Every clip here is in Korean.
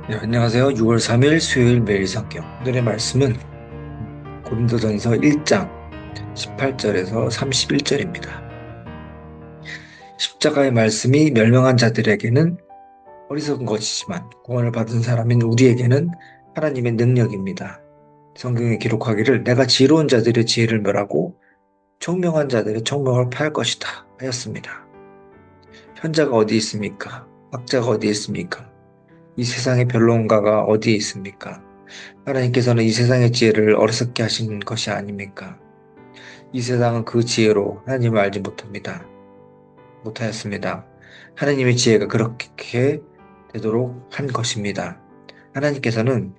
네, 안녕하세요. 6월 3일 수요일 매일 성경. 오늘의 말씀은 고린도전서 1장 18절에서 31절입니다. 십자가의 말씀이 멸망한 자들에게는 어리석은 것이지만 구원을 받은 사람인 우리에게는 하나님의 능력입니다. 성경에 기록하기를 내가 지혜로운 자들의 지혜를 멸하고 총명한 자들의 총명을 파할 것이다 하였습니다. 현자가 어디 있습니까? 학자가 어디 있습니까? 이 세상의 변론가가 어디에 있습니까? 하나님께서는 이 세상의 지혜를 어리석게 하신 것이 아닙니까? 이 세상은 그 지혜로 하나님을 알지 못하였습니다. 하나님의 지혜가 그렇게 되도록 한 것입니다. 하나님께서는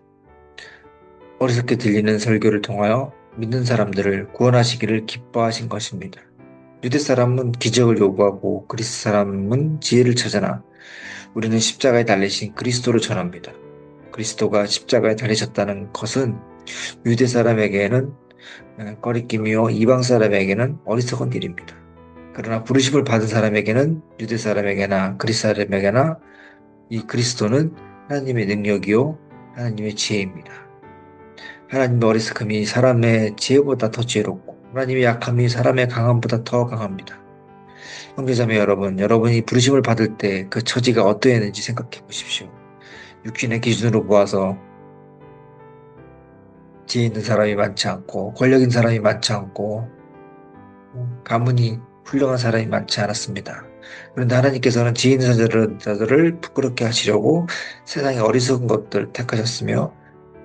어리석게 들리는 설교를 통하여 믿는 사람들을 구원하시기를 기뻐하신 것입니다. 유대 사람은 기적을 요구하고 그리스 사람은 지혜를 찾아나 우리는 십자가에 달리신 그리스도를 전합니다. 그리스도가 십자가에 달리셨다는 것은 유대 사람에게는 꺼리낌이요 이방 사람에게는 어리석은 일입니다. 그러나 부르심을 받은 사람에게는 유대 사람에게나 그리스 사람에게나 이 그리스도는 하나님의 능력이요 하나님의 지혜입니다. 하나님의 어리석음이 사람의 지혜보다 더 지혜롭고 하나님의 약함이 사람의 강함보다 더 강합니다. 형제자매 여러분, 여러분이 부르심을 받을 때 그 처지가 어떠했는지 생각해 보십시오. 육신의 기준으로 보아서 지혜 있는 사람이 많지 않고 권력 있는 사람이 많지 않고 가문이 훌륭한 사람이 많지 않았습니다. 그런데 하나님께서는 지혜 있는 자들을 부끄럽게 하시려고 세상의 어리석은 것들을 택하셨으며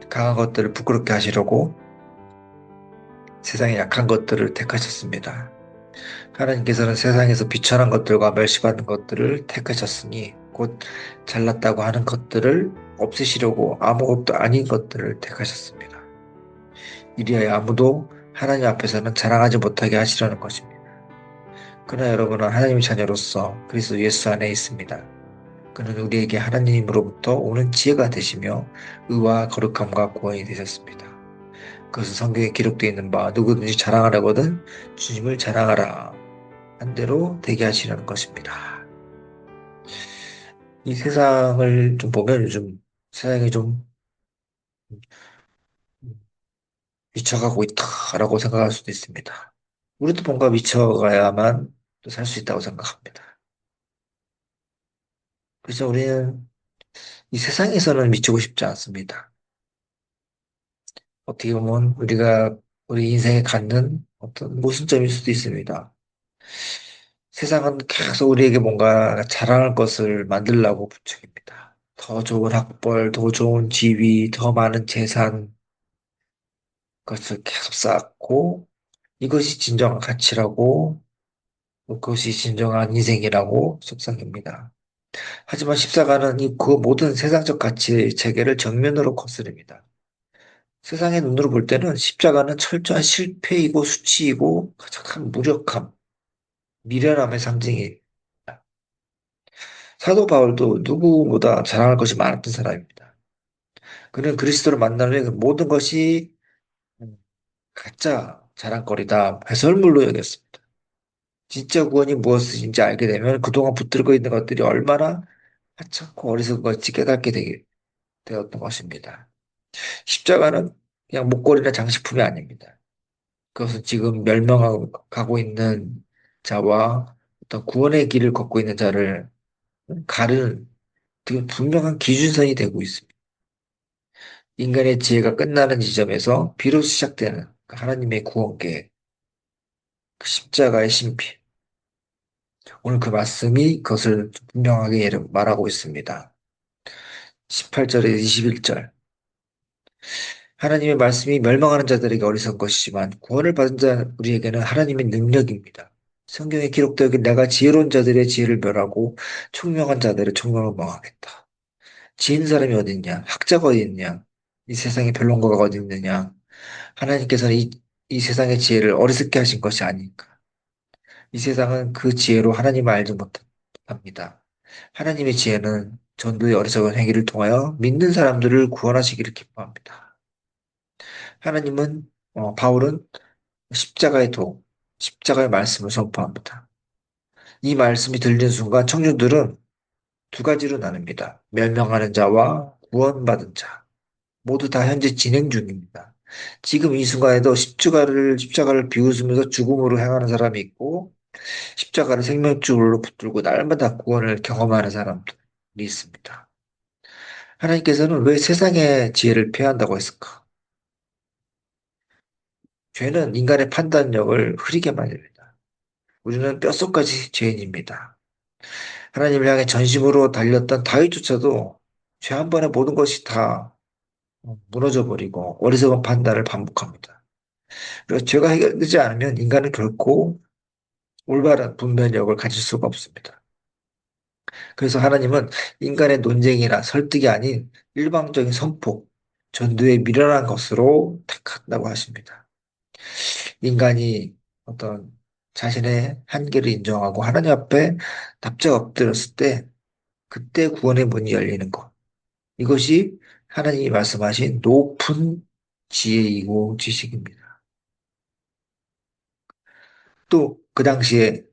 강한 것들을 부끄럽게 하시려고 세상의 약한 것들을 택하셨습니다. 하나님께서는 세상에서 비천한 것들과 멸시받는 것들을 택하셨으니 곧 잘났다고 하는 것들을 없애시려고 아무것도 아닌 것들을 택하셨습니다. 이리하여 아무도 하나님 앞에서는 자랑하지 못하게 하시려는 것입니다. 그러나 여러분은 하나님의 자녀로서 그리스도 예수 안에 있습니다. 그는 우리에게 하나님으로부터 오는 지혜가 되시며 의와 거룩함과 구원이 되셨습니다. 그것은 성경에 기록되어 있는 바 누구든지 자랑하려거든 주님을 자랑하라 한 대로 되게 하시려는 것입니다. 이 세상을 좀 보면 요즘 세상이 좀 미쳐가고 있다라고 생각할 수도 있습니다. 우리도 뭔가 미쳐가야만 또 살 수 있다고 생각합니다. 그래서 우리는 이 세상에서는 미치고 싶지 않습니다. 어떻게 보면 우리가 우리 인생에 갖는 어떤 모순점일 수도 있습니다. 세상은 계속 우리에게 뭔가 자랑할 것을 만들려고 부추깁니다. 더 좋은 학벌, 더 좋은 지위, 더 많은 재산, 것을 계속 쌓고 이것이 진정한 가치라고 그것이 진정한 인생이라고 속삭입니다. 하지만 십자가는 그 모든 세상적 가치 체계를 정면으로 거스릅니다. 세상의 눈으로 볼 때는 십자가는 철저한 실패이고 수치이고 가장 큰 무력함, 미련함의 상징이 사도 바울도 누구보다 자랑할 것이 많았던 사람입니다. 그는 그리스도를 만난 후에 그 모든 것이 가짜 자랑거리다, 배설물로 여겼습니다. 진짜 구원이 무엇인지 알게 되면 그동안 붙들고 있는 것들이 얼마나 하찮고 어리석은 것인지 깨닫게 되었던 것입니다. 십자가는 그냥 목걸이나 장식품이 아닙니다. 그것은 지금 멸망하고 있는 자와 어떤 구원의 길을 걷고 있는 자를 가르는 되게 분명한 기준선이 되고 있습니다. 인간의 지혜가 끝나는 지점에서 비로소 시작되는 그 하나님의 구원 계획, 그 십자가의 신비. 오늘 그 말씀이 그것을 분명하게 말하고 있습니다. 18절에 21절. 하나님의 말씀이 멸망하는 자들에게 어리석은 것이지만 구원을 받은 자 우리에게는 하나님의 능력입니다. 성경에 기록되길 내가 지혜로운 자들의 지혜를 멸하고 총명한 자들의 총명을 망하겠다. 지은 사람이 어디 있냐? 학자가 어디 있냐? 이 세상에 변론가가 어디 있느냐? 하나님께서는 이 세상의 지혜를 어리석게 하신 것이 아닌가? 이 세상은 그 지혜로 하나님을 알지 못합니다. 하나님의 지혜는 전도의 어리석은 행위를 통하여 믿는 사람들을 구원하시기를 기뻐합니다. 하나님은 바울은 십자가의 십자가의 말씀을 선포합니다. 이 말씀이 들리는 순간 청중들은 두 가지로 나눕니다. 멸망하는 자와 구원받은 자, 모두 다 현재 진행 중입니다. 지금 이 순간에도 십자가를 비웃으면서 죽음으로 향하는 사람이 있고, 십자가를 생명줄로 붙들고 날마다 구원을 경험하는 사람들이 있습니다. 하나님께서는 왜 세상의 지혜를 폐한다고 했을까? 죄는 인간의 판단력을 흐리게 만듭니다. 우리는 뼛속까지 죄인입니다. 하나님을 향해 전심으로 달렸던 다윗조차도 죄 한 번에 모든 것이 다 무너져 버리고 어리석은 판단을 반복합니다. 그래서 죄가 해결되지 않으면 인간은 결코 올바른 분별력을 가질 수가 없습니다. 그래서 하나님은 인간의 논쟁이나 설득이 아닌 일방적인 선포, 전도에 미련한 것으로 택한다고 하십니다. 인간이 어떤 자신의 한계를 인정하고 하나님 앞에 납작 엎드렸을 때 그때 구원의 문이 열리는 것. 이것이 하나님이 말씀하신 높은 지혜이고 지식입니다. 또 그 당시에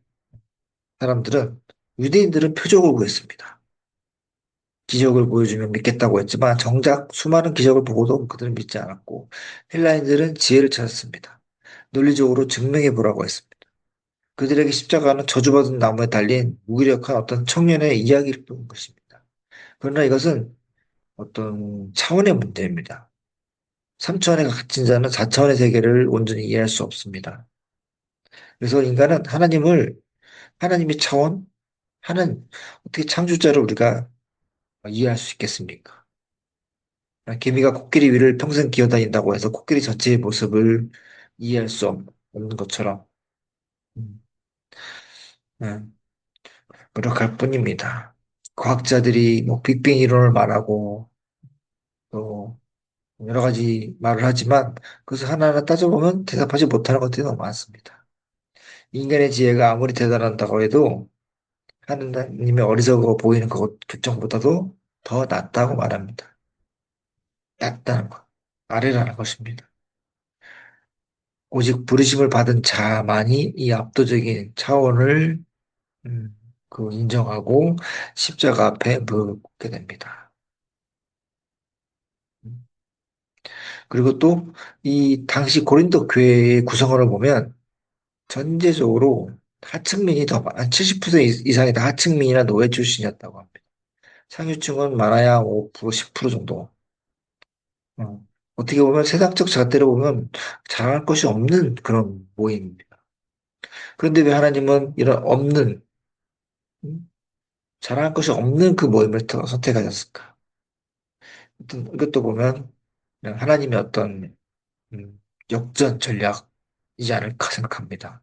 사람들은 유대인들은 표적을 구했습니다. 기적을 보여주면 믿겠다고 했지만 정작 수많은 기적을 보고도 그들은 믿지 않았고 헬라인들은 지혜를 찾았습니다. 논리적으로 증명해 보라고 했습니다. 그들에게 십자가는 저주받은 나무에 달린 무기력한 어떤 청년의 이야기를 본 것입니다. 그러나 이것은 어떤 차원의 문제입니다. 3차원에 갇힌 자는 4차원의 세계를 온전히 이해할 수 없습니다. 그래서 인간은 하나님의 차원, 어떻게 창조자를 우리가 이해할 수 있겠습니까? 개미가 코끼리 위를 평생 기어다닌다고 해서 코끼리 전체의 모습을 이해할 수 없는 것처럼, 음, 음, 노력할 뿐입니다. 과학자들이 뭐 빅뱅 이론을 말하고 또 여러 가지 말을 하지만 그것을 하나하나 따져보면 대답하지 못하는 것들이 너무 많습니다. 인간의 지혜가 아무리 대단하다고 해도 하느님의 어리석어 보이는 그 결정보다도 더 낫다고 말합니다. 낫다는 것, 아래라는 것입니다. 오직 부르심을 받은 자만이 이 압도적인 차원을 음, 인정하고 십자가 앞에 무릎을 꿇게 됩니다. 음, 그리고 또 이 당시 고린도 교회의 구성원을 보면 전체적으로 하층민이 한 70% 이상이 다 하층민이나 노예 출신이었다고 합니다. 상류층은 많아야 5%, 10% 정도. 어, 어떻게 보면 세상적 잣대로 보면 자랑할 것이 없는 그런 모임입니다. 그런데 왜 하나님은 이런 음, 자랑할 것이 없는 그 모임을 선택하셨을까? 이것도 보면 그냥 하나님의 어떤 역전 전략이지 않을까 생각합니다.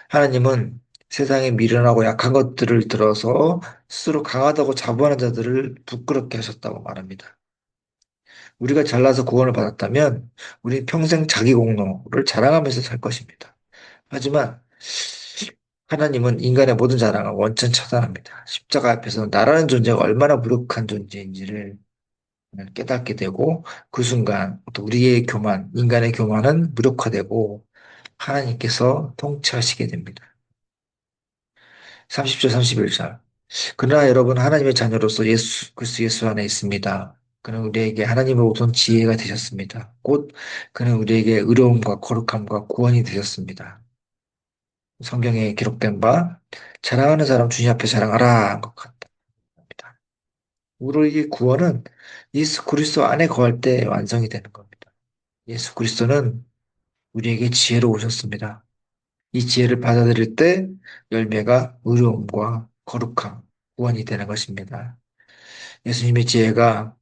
하나님은 세상에 미련하고 약한 것들을 들어서 스스로 강하다고 자부하는 자들을 부끄럽게 하셨다고 말합니다. 우리가 잘나서 구원을 받았다면 우리 평생 자기 공로를 자랑하면서 살 것입니다. 하지만 하나님은 인간의 모든 자랑을 원천 차단합니다. 십자가 앞에서 나라는 존재가 얼마나 무력한 존재인지를 깨닫게 되고 그 순간 또 우리의 교만, 인간의 교만은 무력화되고 하나님께서 통치하시게 됩니다. 30절, 31절. 그러나 여러분 하나님의 자녀로서 그리스도 예수 안에 있습니다. 그는 우리에게 하나님으로부터 온 지혜가 되셨습니다. 곧 그는 우리에게 의로움과 거룩함과 구원이 되셨습니다. 성경에 기록된 바 자랑하는 사람 주님 앞에 자랑하라 한 것 같습니다. 우리의 구원은 예수 그리스도 안에 거할 때 완성이 되는 겁니다. 예수 그리스도는 우리에게 지혜로 오셨습니다. 이 지혜를 받아들일 때 열매가 의로움과 거룩함, 구원이 되는 것입니다. 예수님의 지혜가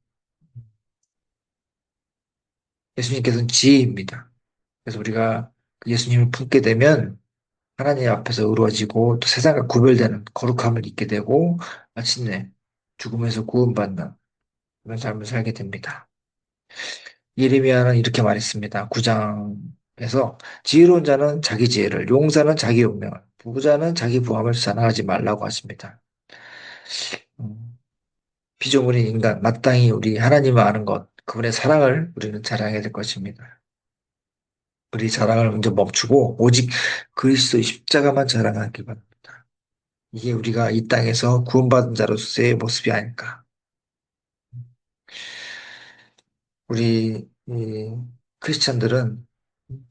예수님께서는 지혜입니다. 그래서 우리가 그 예수님을 품게 되면 하나님 앞에서 의로워지고 또 세상과 구별되는 거룩함을 잊게 되고 마침내 죽음에서 구원받는 그런 삶을 살게 됩니다. 예레미야는 이렇게 말했습니다. 9장에서 지혜로운 자는 자기 지혜를, 용사는 자기 용명을, 부자는 자기 부함을 자랑하지 말라고 하십니다. 음, 피조물인 인간, 마땅히 우리 하나님을 아는 것, 그분의 사랑을 우리는 자랑해야 될 것입니다. 우리 자랑을 먼저 멈추고 오직 그리스도의 십자가만 자랑하기 바랍니다. 이게 우리가 이 땅에서 구원받은 자로서의 모습이 아닐까. 우리 이 크리스천들은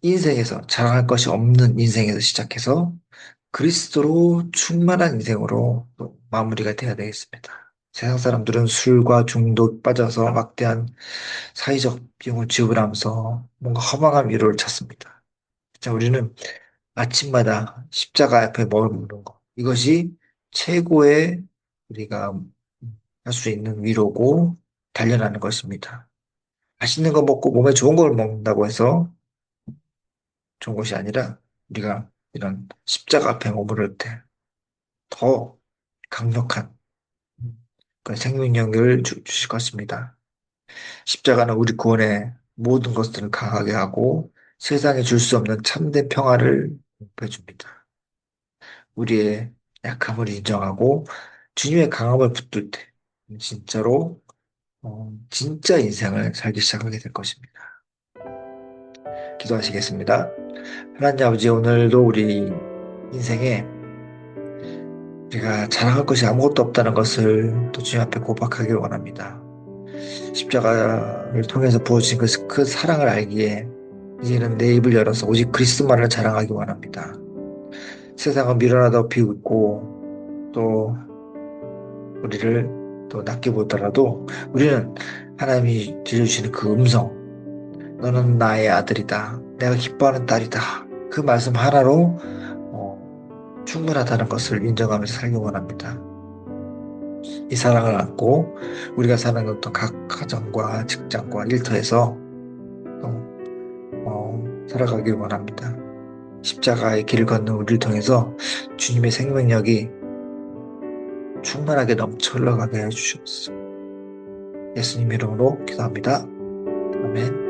인생에서 자랑할 것이 없는 인생에서 시작해서 그리스도로 충만한 인생으로 또 마무리가 돼야 되겠습니다. 세상 사람들은 술과 중독 빠져서 막대한 사회적 비용을 지불하면서 뭔가 허망한 위로를 찾습니다. 자, 우리는 아침마다 십자가 앞에 머무는 것. 이것이 최고의 우리가 할 수 있는 위로고 단련하는 것입니다. 맛있는 거 먹고 몸에 좋은 걸 먹는다고 해서 좋은 것이 아니라 우리가 이런 십자가 앞에 머무를 때 더 강력한 그런 생명력을 주실 것입니다. 십자가는 우리 구원의 모든 것들을 강하게 하고 세상에 줄 수 없는 참된 평화를 보여줍니다. 우리의 약함을 인정하고 주님의 강함을 붙들 때 진짜로 진짜 인생을 살기 시작하게 될 것입니다. 기도하시겠습니다. 하나님 아버지, 오늘도 우리 인생에 우리가 자랑할 것이 아무것도 없다는 것을 또 주님 앞에 고백하길 원합니다. 십자가를 통해서 부어진 그 사랑을 알기에 이제는 내 입을 열어서 오직 그리스도만을 자랑하기 원합니다. 세상은 미련하다고 비웃고 또 우리를 또 낮게 보더라도 우리는 하나님이 들려주시는 그 음성, 너는 나의 아들이다, 내가 기뻐하는 딸이다, 그 말씀 하나로 충분하다는 것을 인정하면서 살기 원합니다. 이 사랑을 안고 우리가 사는 어떤 각 가정과 직장과 일터에서 또 살아가길 원합니다. 십자가의 길을 걷는 우리를 통해서 주님의 생명력이 충만하게 넘쳐 흘러가게 해주시옵소서. 예수님 이름으로 기도합니다. 아멘.